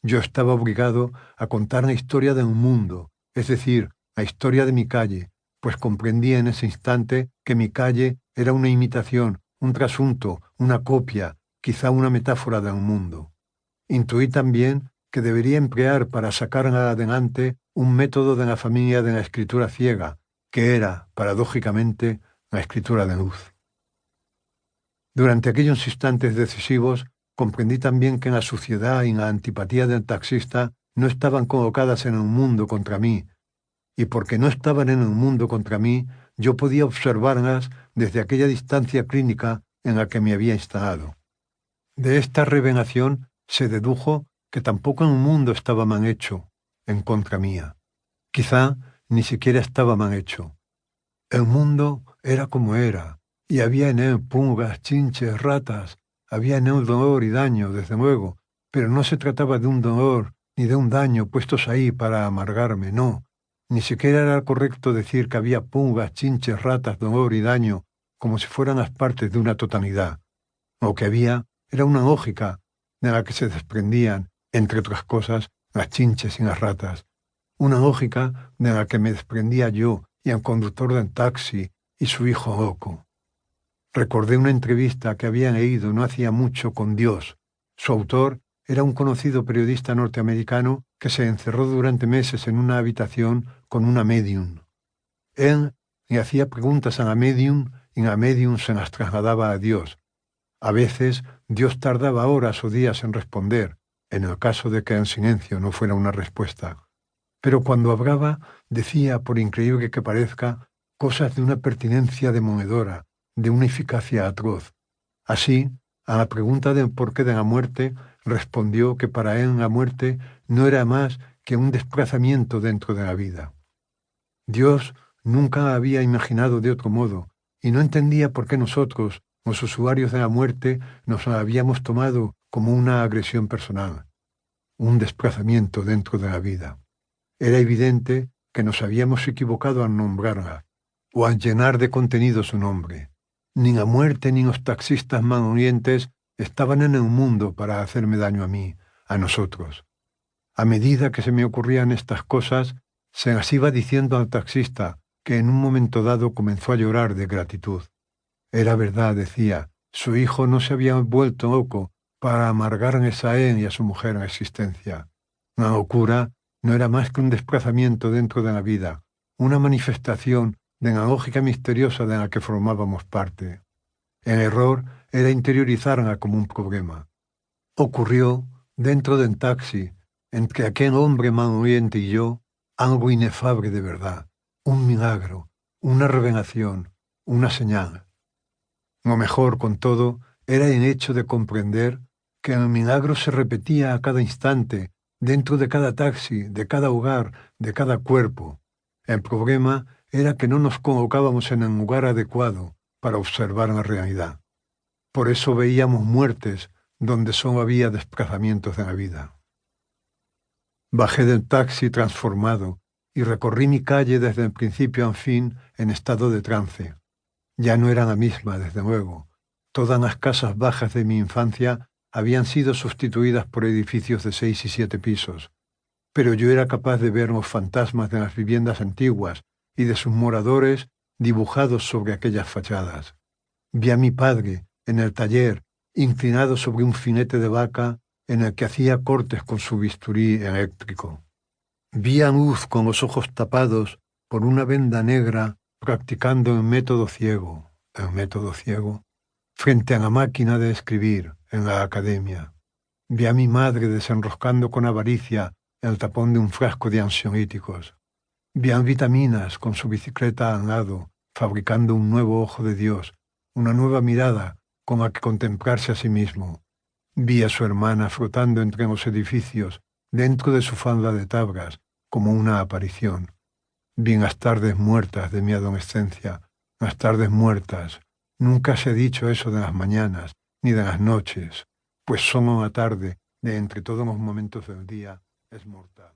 Yo estaba obligado a contar la historia de un mundo, es decir, la historia de mi calle, pues comprendí en ese instante que mi calle era una imitación, un trasunto, una copia, quizá una metáfora de un mundo. Intuí también que debería emplear para sacar adelante un método de la familia de la escritura ciega, que era, paradójicamente, la escritura de luz. Durante aquellos instantes decisivos, comprendí también que la suciedad y la antipatía del taxista no estaban colocadas en un mundo contra mí, y porque no estaban en un mundo contra mí, yo podía observarlas desde aquella distancia clínica en la que me había instalado. De esta revelación se dedujo que tampoco el mundo estaba mal hecho en contra mía. Quizá ni siquiera estaba mal hecho. El mundo era como era, y había en él pulgas, chinches, ratas, había en él dolor y daño, desde luego, pero no se trataba de un dolor ni de un daño puestos ahí para amargarme, no. Ni siquiera era correcto decir que había pulgas, chinches, ratas, dolor y daño, como si fueran las partes de una totalidad. Lo que había era una lógica de la que se desprendían, entre otras cosas, las chinches y las ratas. Una lógica de la que me desprendía yo y el conductor del taxi y su hijo loco. Recordé una entrevista que había leído no hacía mucho con Dios. Su autor era un conocido periodista norteamericano que se encerró durante meses en una habitación con una medium. Él le hacía preguntas a la medium y la medium se las trasladaba a Dios. A veces Dios tardaba horas o días en responder, en el caso de que el silencio no fuera una respuesta. Pero cuando hablaba, decía, por increíble que parezca, cosas de una pertinencia demoledora, de una eficacia atroz. Así, a la pregunta del porqué de la muerte, respondió que para él la muerte no era más que un desplazamiento dentro de la vida. Dios nunca la había imaginado de otro modo, y no entendía por qué nosotros, los usuarios de la muerte, nos la habíamos tomado como una agresión personal, un desplazamiento dentro de la vida. Era evidente que nos habíamos equivocado al nombrarla, o al llenar de contenido su nombre. Ni la muerte ni los taxistas malolientes estaban en el mundo para hacerme daño a mí, a nosotros. A medida que se me ocurrían estas cosas, se las iba diciendo al taxista, que en un momento dado comenzó a llorar de gratitud. Era verdad, decía, su hijo no se había vuelto loco para amargarles a él y a su mujer la existencia. La locura no era más que un desplazamiento dentro de la vida, una manifestación de la lógica misteriosa de la que formábamos parte. El error era interiorizarla como un problema. Ocurrió, dentro del taxi, entre aquel hombre maloliente y yo, algo inefable de verdad, un milagro, una revelación, una señal. Lo mejor, con todo, era el hecho de comprender que el milagro se repetía a cada instante, dentro de cada taxi, de cada hogar, de cada cuerpo. El problema era que no nos colocábamos en el lugar adecuado para observar la realidad. Por eso veíamos muertes donde solo había desplazamientos de la vida. Bajé del taxi transformado y recorrí mi calle desde el principio al fin en estado de trance. Ya no era la misma, desde luego. Todas las casas bajas de mi infancia habían sido sustituidas por edificios de 6 y 7 pisos, pero yo era capaz de ver los fantasmas de las viviendas antiguas y de sus moradores dibujados sobre aquellas fachadas. Vi a mi padre, en el taller, inclinado sobre un finete de vaca en el que hacía cortes con su bisturí eléctrico. Vi a Luz con los ojos tapados por una venda negra practicando el método ciego, frente a la máquina de escribir en la academia. Vi a mi madre desenroscando con avaricia el tapón de un frasco de ansiolíticos. Vi a Vitaminas con su bicicleta al lado, fabricando un nuevo ojo de Dios, una nueva mirada con la que contemplarse a sí mismo. Vi a su hermana flotando entre los edificios, dentro de su falda de tablas, como una aparición. Vi en las tardes muertas de mi adolescencia, las tardes muertas. Nunca se ha dicho eso de las mañanas, ni de las noches, pues solo la tarde, de entre todos los momentos del día, es mortal.